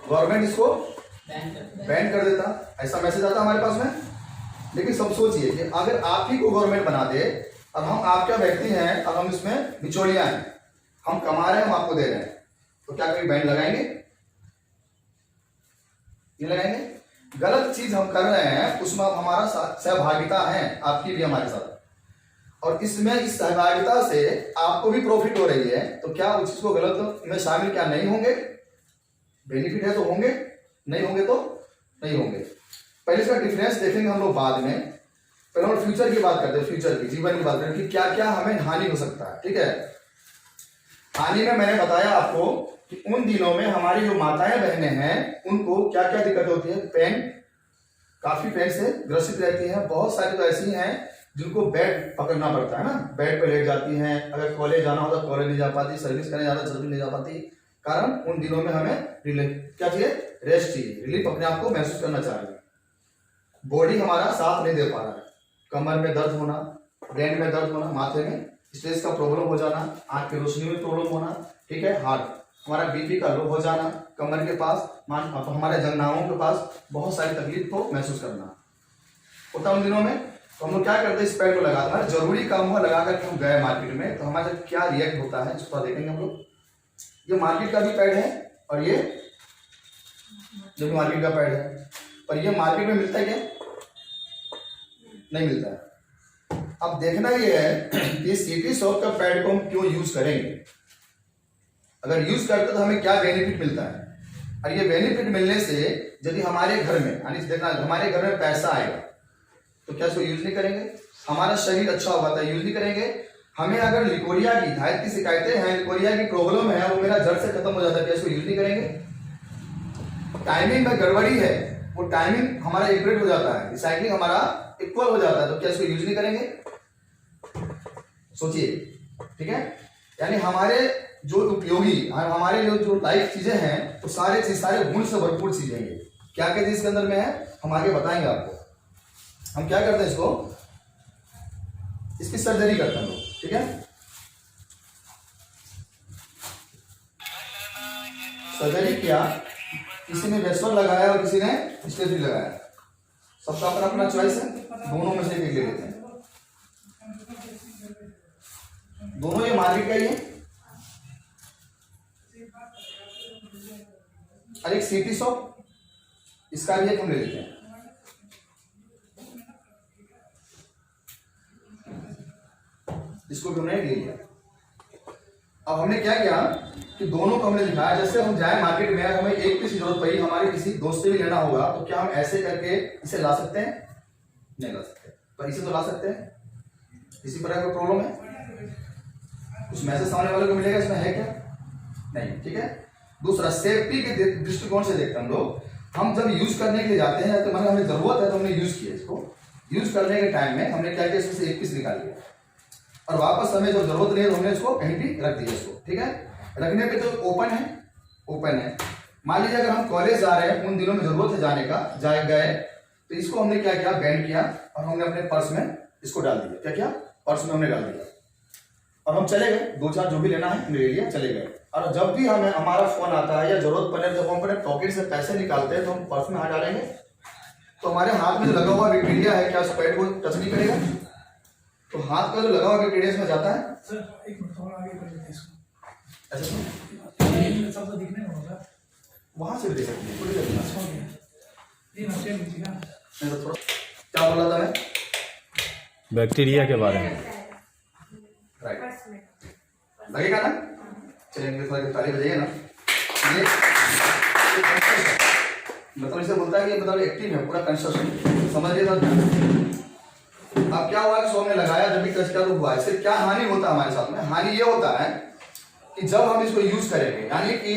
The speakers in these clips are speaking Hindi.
गवर्नमेंट इसको बैन कर देता, ऐसा मैसेज आता हमारे पास में। लेकिन सब सोचिए कि अगर आप ही को गवर्नमेंट बना दे, अब हम आपका व्यक्ति हैं, अब हम इसमें बिचौलिया हैं, हम कमा रहे हैं, हम आपको दे रहे हैं, तो क्या कभी बैन लगाएंगे? ये लगाएंगे? गलत चीज हम कर रहे हैं, उसमें हमारा सहभागिता है, आपकी भी हमारे साथ, और इसमें इस सहभागिता से आपको भी प्रॉफिट हो रही है, तो क्या उस चीज को गलत में शामिल क्या नहीं होंगे? बेनिफिट है तो होंगे, नहीं होंगे तो नहीं होंगे। पहले इसका डिफरेंस देखेंगे हम लोग बाद में। पहले हम फ्यूचर की बात करते हैं, फ्यूचर की, जीवन की बात करते हैं कि क्या क्या हमें हानि हो सकता है। ठीक है, हानि में मैंने बताया आपको कि उन दिनों में हमारी जो माताएं बहनें हैं उनको क्या क्या दिक्कत होती है। पेन, काफी पेन से ग्रसित रहती हैं। बहुत सारी तो ऐसी हैं जिनको बेड पकड़ना पड़ता है ना, बेड पे लेट जाती हैं। अगर कॉलेज जाना हो तो कॉलेज नहीं जा पाती, सर्विस करने जाना सर्विस नहीं जा पाती। कारण उन दिनों में हमें क्या चाहिए? रेस्ट चाहिए, रिलीफ, अपने आप को महसूस करना चाहिए। बॉडी हमारा साथ नहीं दे पा रहा है, कमर में दर्द होना, ब्रेन में दर्द होना, माथे में स्ट्रेस का प्रॉब्लम हो जाना, आंख की रोशनी में प्रॉब्लम होना, ठीक है, हार्ट, हमारा बीपी का लो हो जाना, कमर के पास, हमारे जंघनाओं के पास बहुत सारी तकलीफ को महसूस करना होता उन दिनों में। तो हम लोग क्या करते हैं, इस पैड को लगाते हैं, जरूरी काम हुआ लगा करके हम गए मार्केट में, तो हमारे साथ क्या रिएक्ट होता है इसको देखेंगे हम लोग। ये मार्केट का भी पैड है और ये जो मार्केट का पैड है, और ये मार्केट में मिलता है क्या? नहीं मिलता है। अब देखना ये है कि सिटी शॉप का पैड को हम क्यों यूज करेंगे। अगर यूज करते तो हमें क्या बेनिफिट मिलता है, और ये बेनिफिट मिलने से यदि हमारे घर में, यानी देखना हमारे घर में पैसा आएगा तो क्या इसको यूज नहीं करेंगे? हमारा शरीर अच्छा होगा तो यूज नहीं करेंगे। हमें अगर लिकोरिया की, थायराइड की शिकायतें हैं, लिकोरिया की प्रॉब्लम है, वो मेरा जड़ से खत्म हो जाता है, क्या इसको यूज नहीं करेंगे? टाइमिंग में गड़बड़ी है, वो टाइमिंग हमारा एक्यूरेट हो जाता है, रिसाइकलिंग हमारा इक्वल हो जाता है, तो क्या इसको यूज नहीं करेंगे? सोचिए, ठीक है। यानी हमारे जो उपयोगी, हमारे जो लाइफ चीजें हैं, तो सारे गुण से भरपूर चीजें हैं। क्या क्या चीज इसके अंदर में है हम आगे बताएंगे आपको। हम क्या करते हैं, इसकी सर्जरी करते हैं लोग, ठीक है। सर्जरी किया, किसी ने वेस्पर लगाया और किसी ने स्टेफी लगाया, सबका अपना अपना चॉइस है, दोनों में से एक ले लेते हैं। दोनों ये मार्केट का ही है, और एक सिटी शॉप, इसका भी एक हम ले लेते हैं। इसको भी हमने ले लिया। अब हमने क्या किया कि दोनों को हमने दिखाया, जैसे हम जाए मार्केट में, हमें एक पीस की जरूरत पड़ी, हमारे किसी दोस्त से भी लेना होगा, तो क्या हम ऐसे करके इसे ला सकते हैं? नहीं ला सकते, पर इसे तो ला सकते हैं। इसी पर कोई प्रॉब्लम है? कुछ मैसेज सामने वाले को मिलेगा इसमें है क्या? नहीं, ठीक है। दूसरा, सेफ्टी के दृष्टिकोण से देखते हम लोग, हम जब यूज करने के लिए जाते हैं तो मैंने, हमें जरूरत है तो हमने यूज किया। इसको यूज करने के टाइम में हमने क्या किया, इसमें से एक पीस निकाल लिया, और वापस हमें जो जरूरत नहीं है तो हमने इसको कहीं भी रख दिया इसको, ठीक है। रखने पे तो ओपन है। मान लीजिए अगर हम कॉलेज जा रहे हैं, उन दिनों में जरूरत है जाने का, गए, तो इसको हमने क्या किया, बैंड किया, और हमने अपने पर्स में इसको डाल दिया। क्या किया? पर्स में हमने डाल दिया, और हम चले गए, 2-4 जो भी लेना है ले लिया, चले गए। और जब भी हमें हमारा फोन आता है या जरूरत पड़े, जब हम अपने पॉकेट से पैसे निकालते हैं तो हम पर्स में हाथ डालेंगे, तो हमारे हाथ में जो लगा हुआ बैक्टीरिया है, क्या उस पैड को टच नहीं करेगा? तो हाथ का जो लगा हुआ बैक्टीरिया इसमें जाता है। सर एक मिनट थोड़ा आगे कर लेते हैं इसको, ऐसे सब तो दिखने में होगा, वहां से भी देख सकते हैं, पूरी देखना। ये नशे में थी ना, नहीं तो थोड़ा क्या बोला था मैं, बैक्टीरिया के बारे में, राइट, लगेगा ना? चलिए थोड़ा ताली बजाइए ना। ये मतलब इसे बोलता है कि मतलब एक्टिव है, पूरा कंस्ट्रक्शन, समझिए ना। अब क्या हुआ कि सो हमने लगाया, जब भी टच किया तो हुआ। इससे क्या हानि होता है हमारे साथ में? हानि ये होता है कि जब हम इसको यूज करेंगे, यानी कि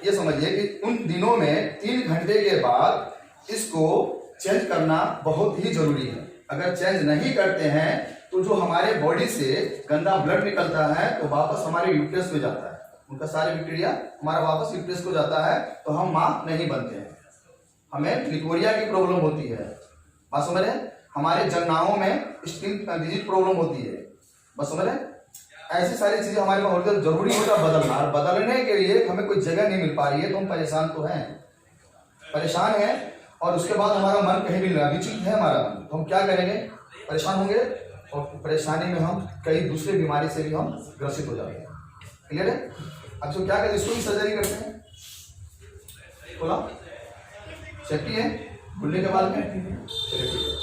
ये समझिए कि उन दिनों में 3 घंटे के बाद इसको चेंज करना बहुत ही जरूरी है। अगर चेंज नहीं करते हैं तो जो हमारे बॉडी से गंदा ब्लड निकलता है तो वापस हमारे यूट्रस में जाता है, उनका सारे बैक्टीरिया हमारा वापस यूट्रस को जाता है, तो हम मां नहीं बनते हैं, हमें लिकोरिया की प्रॉब्लम होती है। बात समझ रहे हैं? हमारे जंघनाओं में स्किन डिजीज प्रॉब्लम होती है, बस समझ रहे हैं? ऐसी सारी चीजें हमारे पास होती है, जरूरी होता है बदलना, और बदलने के लिए हमें कोई जगह नहीं मिल पा रही है, तो हम परेशान तो हैं, परेशान हैं। और उसके बाद हमारा मन कहीं भी नहीं लगा, विचलित है हमारा मन, तो हम क्या करेंगे, परेशान होंगे, और परेशानी में हम कई दूसरे बीमारी से भी हम ग्रसित हो जाते हैं। क्लियर है? अब इसको क्या करते हैं, इसको भी सर्जरी करते हैं, बोला सेफ्टी है खुलने के बाद में। चलिए ठीक है,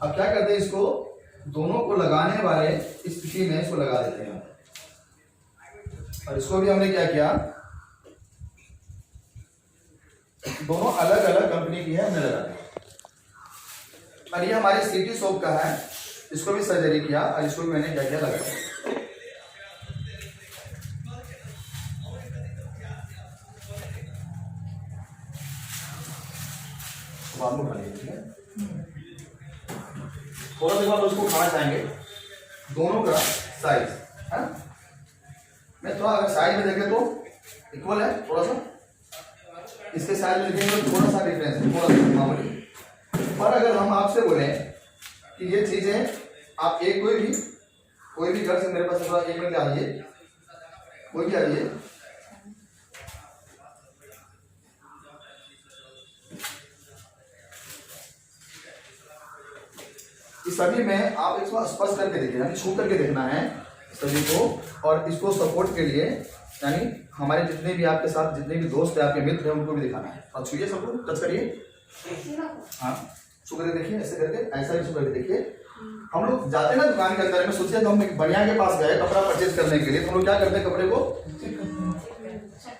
अब क्या करते हैं, इसको दोनों को लगाने वाले स्थिति में इसको लगा देते हैं, और इसको भी हमने क्या किया, दोनों अलग अलग कंपनी की है, हमने लगा दिया। और ये हमारे सिटी सोप का है, इसको भी सर्जरी किया, और इसको भी मैंने क्या किया, लगा दिया। उठा लीजिए, ठीक है। थोड़ा सा बाद उसको खाना चाहेंगे, दोनों का साइज है, मैं थोड़ा अगर साइज में देखें तो इक्वल है, थोड़ा सा इसके साइज में देखेंगे तो थोड़ा सा डिफरेंस है, थोड़ा सा मामूली। पर अगर हम आपसे बोले कि ये चीजें आप एक कोई भी घर से मेरे पास थोड़ा 1 मिनट आइए, कोई भी आइए, इस सभी में आप इसको स्पर्श करके देखिए, यानी छू करके देखना है सभी को, और इसको सपोर्ट के लिए यानी हमारे जितने भी आपके साथ जितने भी दोस्त है, आपके मित्र हैं, उनको भी दिखाना है। और छूइए, सबको टच करिए, हाँ छू करके देखिए, ऐसे करके, ऐसा ही छू करके देखिए। हम लोग जाते हैं ना दुकान के अंदर में, सोचिए तो हम एक बढ़िया के पास गए कपड़ा परचेज करने के लिए, तो हम लोग क्या करते हैं, कपड़े को,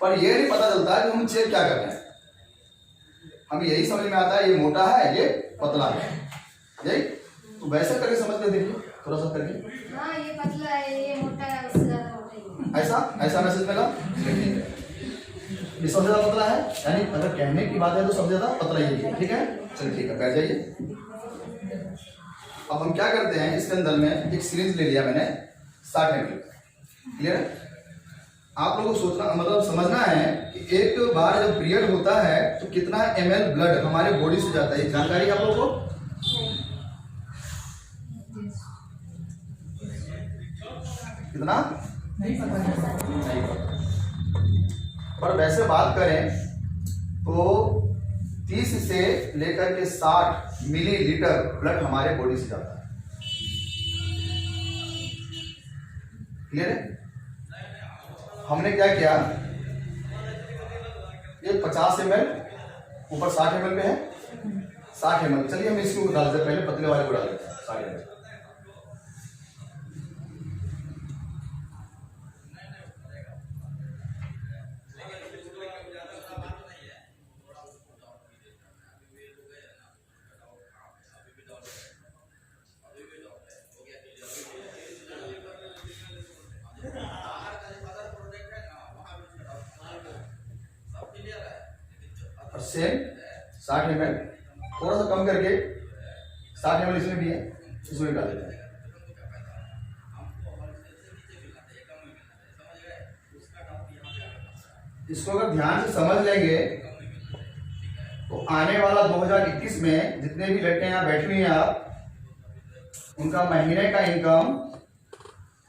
पर ये नहीं पता चलता है कि हम चेक क्या कर रहे हैं, हमें यही समझ में आता है ये मोटा है, ये पतला है, यही। तो वैसा करके समझ कर देखिए, थोड़ा सा करके, हाँ ये पतला है, ये मोटा है, उससे ज्यादा मोटा है। ऐसा मैसेज मिला, ये सबसे ज्यादा पतला है, यानी अगर कहने की बात है तो सबसे ज्यादा पतला ही है, ठीक है। चलिए ठीक है, बैठ जाइए। अब हम क्या करते हैं, इसके अंदर में एक सिरिंज ले लिया मैंने 60 ml, क्लियर है। आप लोगों को सोचना मतलब समझना है कि एक बार जब पीरियड होता है तो कितना ml ब्लड हमारे बॉडी से जाता है, जानकारी आप लोगों को, कितना नहीं पता। नहीं पता। पर वैसे बात करें तो 30 से लेकर के 60 मिलीलीटर ब्लड हमारे बॉडी से जाता है, क्लियर है। हमने क्या किया, ये 50 ml ऊपर 60 ml पे है, 60 ml, चलिए हम इसको डाल देते, पहले पतले वाले को डाल देते हैं 60 ml। और सेम 60 ml, थोड़ा सा कम करके 60 ml इसमें भी है, इसमें डाल देते हैं। इसको अगर ध्यान से समझ लेंगे तो आने वाला 2021 में जितने भी लड़के यहाँ बैठे हुए हैं आप, उनका महीने का इनकम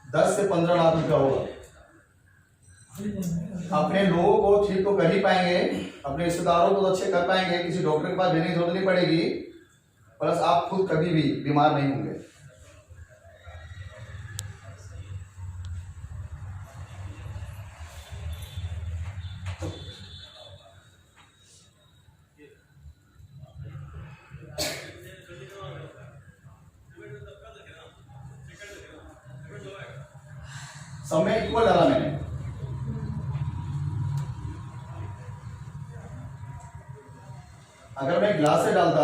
10 से 15 लाख रुपया होगा। अपने लोगों को ठीक तो कर ही पाएंगे, अपने रिश्तेदारों को तो अच्छे कर पाएंगे, किसी डॉक्टर के पास जाने की जरूरत नहीं पड़ेगी, प्लस आप खुद कभी भी बीमार नहीं होंगे। समय इक्वल डाला मैंने, अगर मैं ग्लास से डालता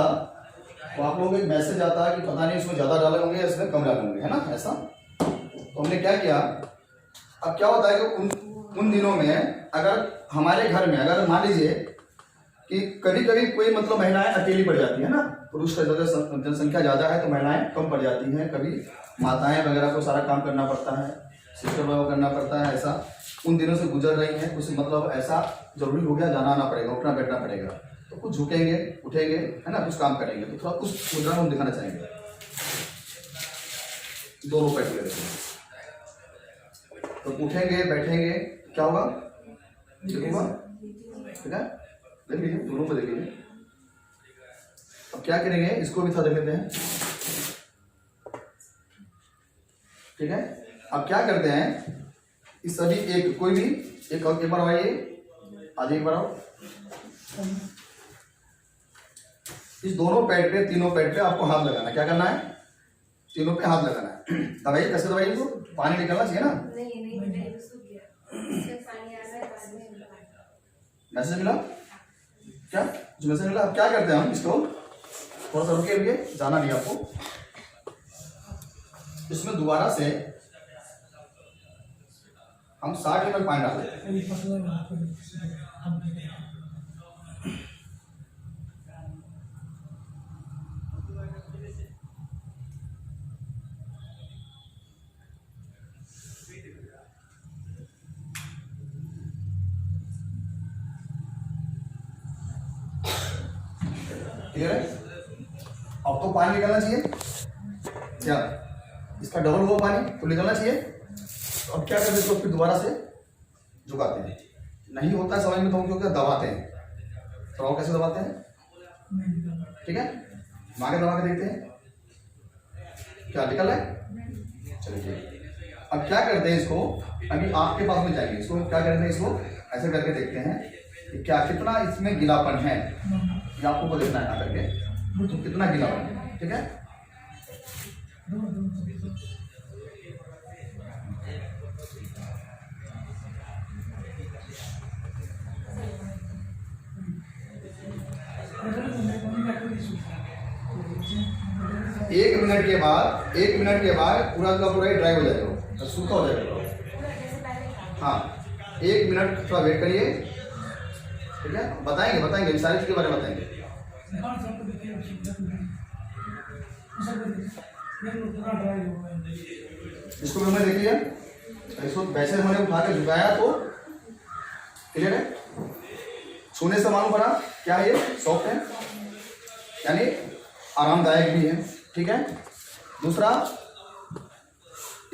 तो आप लोगों को एक मैसेज आता है कि पता नहीं इसमें ज्यादा डाले होंगे या इसमें कम डाले होंगे, है ना, ऐसा। तो हमने क्या किया, अब क्या होता है कि उन दिनों में अगर हमारे घर में अगर मान लीजिए कि कभी कभी कोई मतलब महिलाएं अकेली पड़ जाती है ना, पुरुष का जनसंख्या ज्यादा है तो महिलाएं कम पड़ जाती हैं, कभी माताएं वगैरह को सारा काम करना पड़ता है, सिस्टर वगैरह को करना पड़ता है, ऐसा उन दिनों से गुजर रही है, कुछ मतलब ऐसा जरूरी हो गया, जाना आना पड़ेगा, उठना बैठना पड़ेगा, तो कुछ झुकेंगे उठेंगे, है ना, कुछ काम करेंगे, तो थोड़ा उस मुद्रा को हम दिखाना चाहेंगे। दोनों पैट ले लेते हैं, तो उठेंगे बैठेंगे क्या होगा, ठीक होगा, ठीक है। देख लीजिए दोनों को देख लीजिए। अब क्या करेंगे, इसको भी था देख लेते हैं, ठीक है। अब क्या करते हैं, इस सभी एक कोई भी एक और एक बार आइए, आज एक बार आओ। इस दोनों पैड पे तीनों पैड पे आपको हाथ लगाना है। क्या करना है, तीनों पे हाथ लगाना है। दबाइए, कैसे दबाइए, इसको पानी निकलना चाहिए ना। नहीं सूख गया, इसमें पानी आ रहा है बाद में। मैसेज मिला क्या, जो मैसेज मिला। अब क्या करते हैं हम, इसको थोड़ा सा रुके रुके, जाना नहीं आपको। इसमें दोबारा से हम 60 ml पानी डाल देते हैं। अभी पतला है वहाँ पे, हम क्लियर है। अब तो पानी निकलना चाहिए क्या, इसका डबल हुआ पानी तो निकलना चाहिए। तो अब क्या करते हैं, इसको फिर दोबारा से झुकाते हैं। नहीं होता है समझ में तो हम क्यों दबाते हैं, तो कैसे दबाते हैं, ठीक है। मांगे दबा के देखते हैं क्या निकल रहा है, चलिए ठीक। अब क्या करते हैं, इसको अभी आपके पास में जाएंगे, इसको क्या करते हैं, इसको ऐसे करके देखते हैं कि क्या कितना इसमें गीलापन है, ये आपको देखना है यहाँ करके, तो कितना गीलापन है, ठीक है। एक मिनट के बाद पूरा का पूरा ड्राई हो जाएगा, तो सूखा हो जाएगा। हाँ 1 मिनट थोड़ा वेट करिए, ठीक है। बताएंगे सारी चीज़ के बारे में बताएंगे। इसको भी हमने देख लिया, इसको वैसे हमने उठा के झुकाया तो क्लियर है। छूने से मालूम पड़ा क्या है, ये सॉफ्ट है यानी आरामदायक भी है, ठीक है। दूसरा,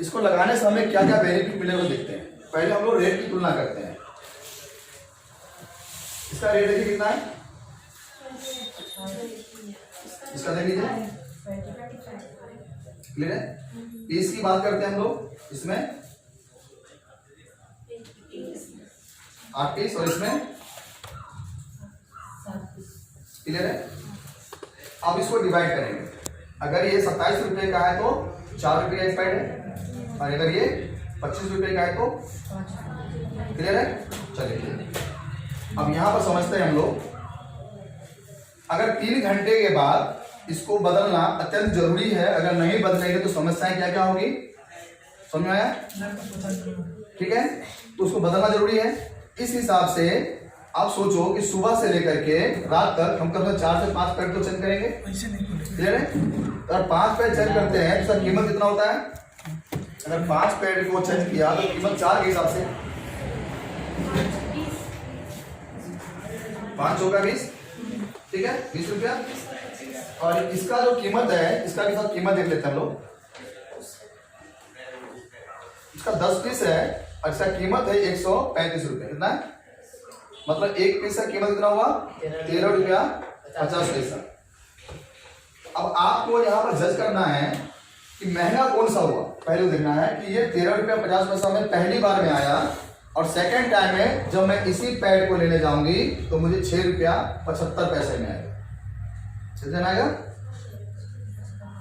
इसको लगाने से हमें क्या क्या बेनिफिट मिलेगा देखते हैं। पहले हम लोग रेट की तुलना करते हैं। इसका रेट देखिए कितना है, इसका देख लीजिए, क्लियर है। पीस की बात करते हैं हम लोग, इसमें 8 पीस और इसमें, क्लियर है। अब इसको डिवाइड करेंगे, अगर ये 27 रुपए का है तो 4 रुपए का एक पैड है, और अगर ये 25 रुपए का है तो, क्लियर है। चलिए अब यहां पर समझते हैं हम लोग, अगर 3 घंटे के बाद इसको बदलना अत्यंत जरूरी है, अगर नहीं बदलेंगे तो समस्याएं क्या क्या होगी, समझ में आया, ठीक है। तो उसको बदलना जरूरी है। इस हिसाब से आप सोचो कि सुबह से लेकर के रात तक हम कम से कम 4 से 5 पैड तो चेंज करेंगे, क्लियर है। अगर 5 पैड चेंज करते हैं तो उसका कीमत कितना होता है, अगर 5 पैड को चेंज किया तो कीमत 4 के हिसाब से 5 चौका 20, ठीक है, 20 रुपया। और इसका जो कीमत है, इसका भी साथ कीमत देख लेते हैं हम लोग। इसका 10 पीस है और इसका कीमत है 135 रुपये। कितना है, मतलब 1 पीस का कीमत कितना हुआ, 13 रुपया 50 पैसा। अब आपको यहाँ पर जज करना है कि महंगा कौन सा हुआ। पहले देखना है कि ये 13 रुपया 50 पैसा में पहली बार में आया, और सेकंड टाइम में जब मैं इसी पैड को लेने जाऊंगी तो मुझे 6 रुपया 75 पैसे में आएगा, कितने आएगा,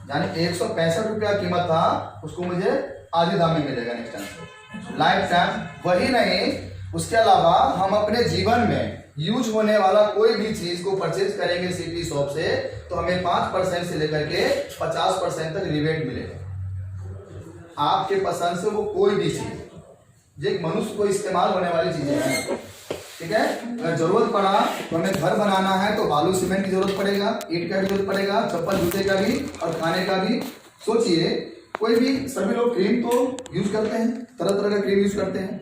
यानी 165 रुपया कीमत था, उसको मुझे आधे दाम में मिलेगा नेक्स्ट टाइम, लाइफ टाइम। वही नहीं, उसके अलावा हम अपने जीवन में यूज होने वाला कोई भी चीज को परचेज करेंगे सिटी शॉप से, तो हमें 5% से लेकर के 50% तक रिबेट मिलेगा। आपके पसंद से वो कोई भी चीज, ये मनुष्य को इस्तेमाल होने वाली चीजें हैं, ठीक है। अगर जरूरत पड़ा तो हमें घर बनाना है तो बालू सीमेंट की जरूरत पड़ेगा, ईंट का भी जरूरत पड़ेगा, चप्पल जूते का भी और खाने का भी। सोचिए कोई भी, सभी लोग क्रीम तो यूज करते हैं, तरह तरह का क्रीम यूज करते हैं।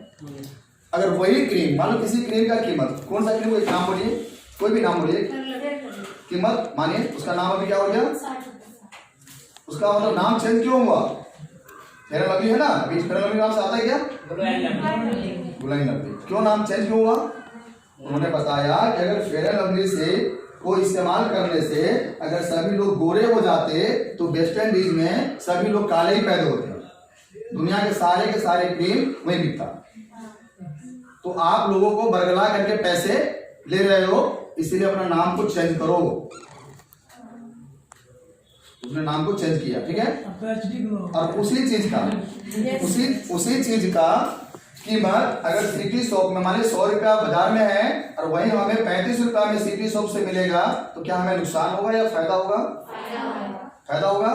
अगर वही क्रीम, मान लो किसी क्रीम का कीमत, कौन सा क्रीम, कोई नाम बोलिए, कोई भी नाम बोलिए, कीमत मानिए उसका नाम अभी क्या हो गया, उसका मतलब नाम चेंज क्यों हुआ, फेयर एंड लवली है ना, अभी फेयर एंड लवली नाम से आता है क्या? गुलाइन लवली। क्यों नाम चेंज क्यों हुआ? उन्होंने बताया कि अगर फेयर एंड लवली से को इस्तेमाल करने से अगर सभी लोग गोरे हो जाते तो वेस्ट इंडीज में सभी लोग काले ही पैदा होते। दुनिया के सारे क्रीम वही बिकता। तो आप लोगों को बरगला करके पैसे ले रहे हो, इसीलिए अपना नाम को चेंज करो। उसने नाम को चेंज किया, ठीक है। और उसी चीज का कीमत अगर सिटी शॉप में मान ली 100 रुपया बाजार में है और वही हमें 35 रुपया में सिटी शॉप से मिलेगा, तो क्या हमें नुकसान होगा या फायदा होगा? फायदा होगा।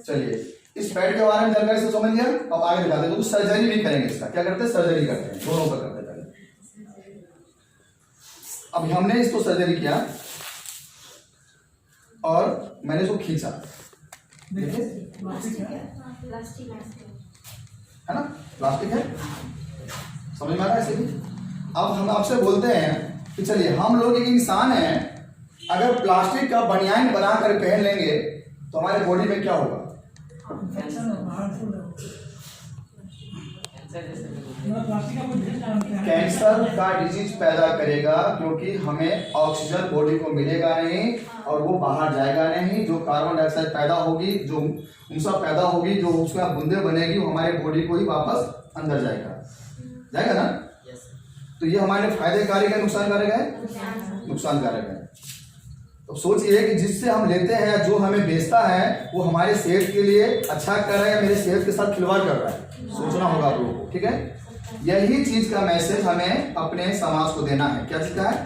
चलिए इस पैड के बारे में जानकारी से समझ लिया। अब आगे दिखाते हैं। तो सर्जरी भी करेंगे इसका। क्या करते हैं? सर्जरी करते हैं, दोनों का करते हैं। अब हमने इसको सर्जरी किया और मैंने इसको खींचा, है ना, प्लास्टिक है, समझ में आ रहा है इसे भी। अब हम आपसे बोलते हैं कि चलिए हम लोग एक इंसान हैं, अगर प्लास्टिक का बनियान बना कर पहन लेंगे तो हमारे बॉडी में क्या होगा? कैंसर का डिजीज पैदा करेगा, क्योंकि हमें ऑक्सीजन बॉडी को मिलेगा नहीं और वो बाहर जाएगा नहीं। जो कार्बन डाइऑक्साइड पैदा होगी, जो ऊंचा पैदा होगी, जो उसका बूंदे बनेगी, वो हमारे बॉडी को ही वापस अंदर जाएगा ना। तो ये हमारे फायदे कारक है, नुकसान कारक है? नुकसान कारक है। तो सोचिए कि जिससे हम लेते हैं, जो हमें बेचता है, वो हमारे सेहत के लिए अच्छा कर रहा है या मेरे सेहत के साथ खिलवाड़ कर रहा है? सोचना होगा आप लोगों को, ठीक है। यही चीज का मैसेज हमें अपने समाज को देना है। क्या चीज का है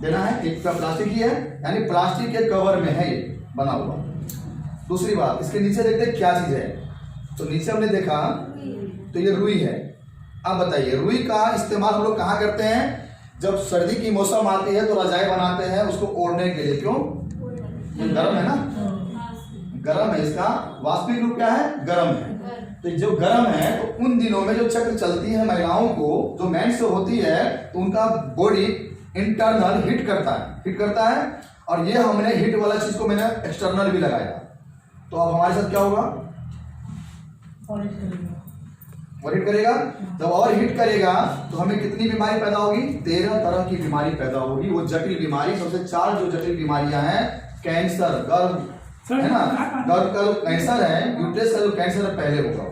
देना है? एक का प्लास्टिक ही है, यानी प्लास्टिक के कवर में है ये बना हुआ। दूसरी बात, इसके नीचे देखते हैं क्या चीज है। तो नीचे हमने देखा तो ये रुई है। अब बताइए रुई का इस्तेमाल हम लोग कहाँ करते हैं? जब सर्दी की मौसम आती है तो रजाई बनाते हैं उसको ओढ़ने के लिए। क्यों? गर्म है ना, गर्म है, इसका वास्तविक रूप क्या है? गर्म है। तो जो गर्म है तो उन दिनों में जो चक्र चलती है महिलाओं को, जो मेंस होती है, तो उनका बॉडी इंटरनल हीट करता है। और ये हमने हीट वाला चीज को मैंने एक्सटर्नल भी लगाया। तो अब हमारे साथ क्या होगा? और हीट करेगा। जब और हीट करेगा तो हमें कितनी बीमारी पैदा होगी? 13 तरह की बीमारी पैदा होगी। वो जटिल बीमारी, सबसे 4 जो जटिल बीमारियां हैं, कैंसर, गर्भ है ना, गर्भ का जो कैंसर है, यूट्रस का जो कैंसर है पहले होगा,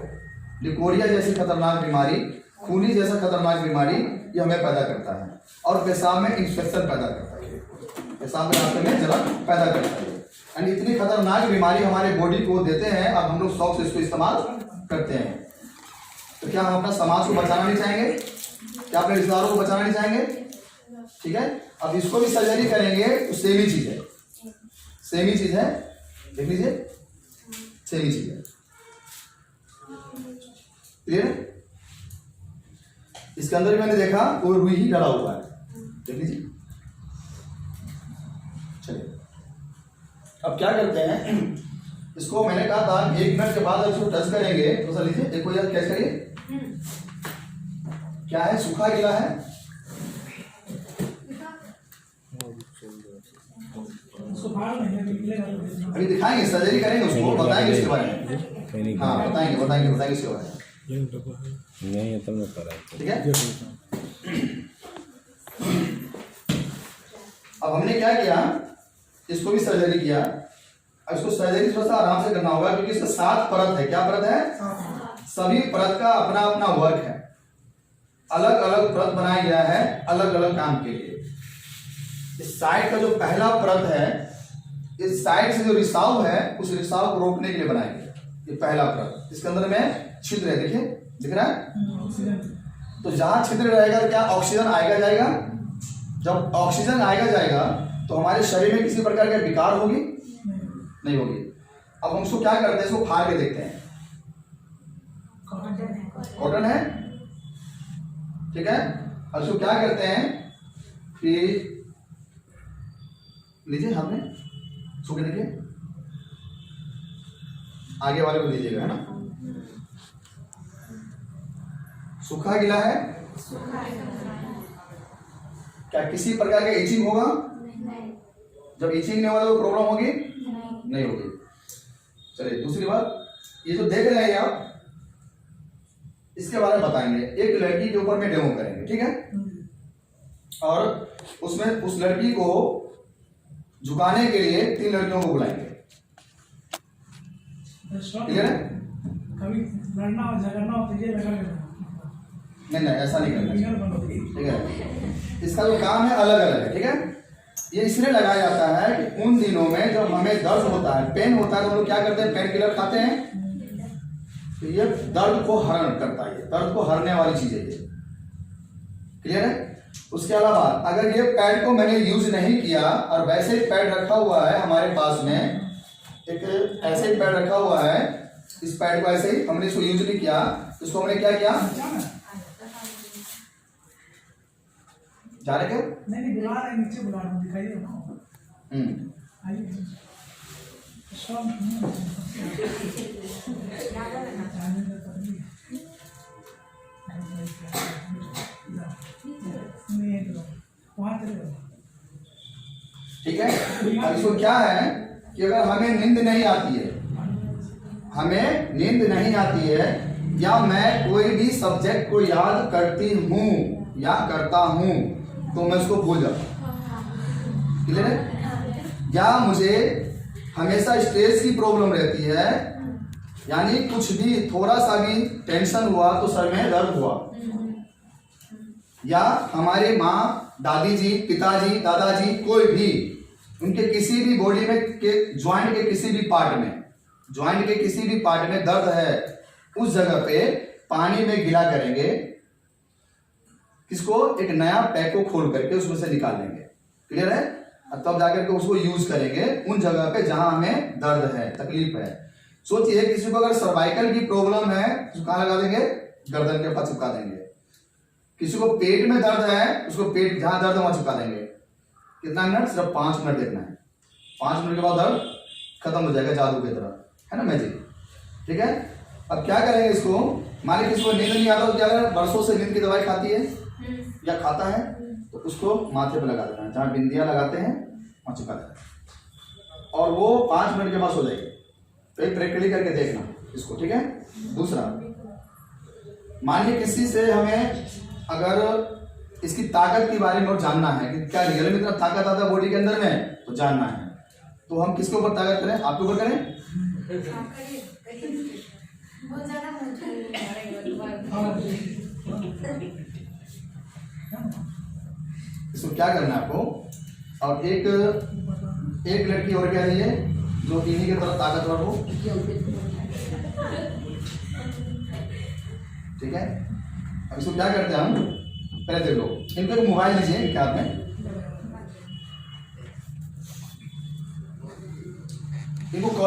लिकोरिया जैसी खतरनाक बीमारी, खूनी जैसा खतरनाक बीमारी ये हमें पैदा करता है। और पेशाब में इंफेक्शन पैदा करता है, पेशाब के रास्ते में जलन पैदा करता है। यानी इतनी खतरनाक बीमारी हमारे बॉडी को देते हैं। अब हम लोग शौक से इसको इस्तेमाल करते हैं। तो क्या हम अपना समाज को बचाना नहीं चाहेंगे? क्या अपने रिश्तेदारों को बचाना नहीं चाहेंगे? ठीक है। अब इसको भी सर्जरी करेंगे तो सेम ही चीज है, सेम ही चीज है, देख लीजिए, सेम ही चीज है। क्लियर? इसके अंदर भी मैंने देखा वो रुई ही डला हुआ है, देख लीजिए। चलिए अब क्या करते हैं, इसको मैंने कहा था 1 मिनट के बाद इसको टच करेंगे तो सर लीजिए, देखो यार कैसे करिए। क्या है? सूखा गीला है, अभी दिखाएंगे, सर्जरी करेंगे, उसको बताएंगे इसके बारे में। हाँ बताएंगे इसके बारे में। नहीं तो मैं करा, ठीक है। अब हमने क्या किया, इसको भी सर्जरी किया। अब इसको सर्जरी थोड़ा सा आराम से करना होगा क्योंकि इसका 7 परत है। क्या परत है? सभी परत का अपना अपना वर्क है, अलग अलग परत बनाया गया है अलग अलग काम के लिए। इस साइड का जो पहला परत है, इस साइड से जो रिसाव है उस रिसाव को रोकने के लिए बनाया गया ये पहला परत। इसके अंदर में छिद्र है, देखिए दिख रहा है। तो जहां छिद्र रहेगा तो क्या ऑक्सीजन आएगा जाएगा? जब ऑक्सीजन आएगा जाएगा तो हमारे शरीर में किसी प्रकार की विकार होगी? नहीं होगी। अब हम उसको क्या करते हैं, इसको फाड़ के देखते हैं। कॉटन है, ठीक है। अब इसको क्या करते हैं कि लीजिए, हमने सूखे देखिए, आगे वाले को लीजिएगा, है ना। सूखा गीला है, क्या किसी प्रकार का इचिंग होगा? जब इचिंग नहीं होगा तो प्रॉब्लम होगी? नहीं होगी। चलिए दूसरी बात, ये जो देख रहे हैं आप, इसके बारे में बताएंगे। एक लड़की के ऊपर में डेमो करेंगे, ठीक है? और उसमें उस लड़की को झुकाने के लिए 3 लड़कियों को बुलाएंगे, ठीक है? कभी लड़ना और झगड़ना हो तो ये लगा लेना। नहीं ऐसा नहीं करना, फिंगर बंद होती है। ठीक है? इसका जो काम है अलग अलग है, ठीक है? ये इसलिए लगाया जाता है कि उन दिनों में जब हमें दर्द होता है, पेन होता है, तो हम लोग क्या करते हैं? पेन किलर खाते हैं। तो ये दर्द को हरण करता है, दर्द को हरने वाली चीज है ये, क्लियर है? उसके अलावा अगर ये पैड को मैंने यूज नहीं किया और वैसे ही पैड रखा हुआ है हमारे पास में, एक ऐसे ही पैड रखा हुआ है, इस पैड को ऐसे ही हमने इसको यूज नहीं किया, इसको हमने क्या किया? जा रहे क्या? नहीं बुला रहे, नीचे बुला रहे, दिखाइए ना। आइए ठीक है? अब इसको क्या है कि अगर हमें नींद नहीं आती है, हमें नींद नहीं आती है, या मैं कोई भी सब्जेक्ट को याद करती हूँ या करता हूँ तो मैं उसको भूल जाता हूँ, क्लियर है? या मुझे हमेशा स्ट्रेस की प्रॉब्लम रहती है, यानी कुछ भी थोड़ा सा भी टेंशन हुआ तो सर में दर्द हुआ, या हमारे माँ, दादी जी, पिताजी, दादाजी, कोई भी उनके किसी भी बॉडी में के ज्वाइंट के किसी भी पार्ट में दर्द है, उस जगह पे पानी में गिला करेंगे, किसको? एक नया पैक को खोल करके उसमें से निकाल लेंगे, क्लियर है? तब जाकर के उसको यूज करेंगे उन जगह पे जहां हमें दर्द है, तकलीफ है। सोचिए किसी को अगर सर्वाइकल की प्रॉब्लम है तो कहां लगा देंगे? गर्दन के पास चिपका देंगे। किसी को पेट में दर्द है, उसको पेट जहां दर्द है वहां चिपका देंगे। कितना मिनट? सिर्फ 5 मिनट देखना है। 5 मिनट के बाद दर्द खत्म हो जाएगा, जादू की तरह, है ना मैजिक, ठीक है? अब क्या करेंगे इसको? मान लीजिए किसको नींद नहीं आता तो क्या करें? बरसों से नींद की दवाई खाती है या खाता है, तो उसको माथे पे लगा देना है, जहां बिंदिया लगाते हैं वहां चिपका देना है, और वो 5 मिनट के बाद सो जाएगी। तो एक प्रैक्टिकली करके देखना इसको, ठीक है? दूसरा, मान लीजिए किसी से हमें अगर इसकी ताकत के बारे में और जानना है कि क्या रियल में इतना ताकत आता है बॉडी के अंदर में, तो जानना है, तो हम किसके ऊपर ताकत करें? आपके ऊपर करें? बहुत ज्यादा इसको क्या करना है आपको? और एक लड़की और क्या है जो इन्हीं की तरफ ताकतवर हो, ठीक है? अब इसको क्या करते हैं हम? पहले देख लो, इनको एक मोबाइल लीजिए इनके हाथ में, इनको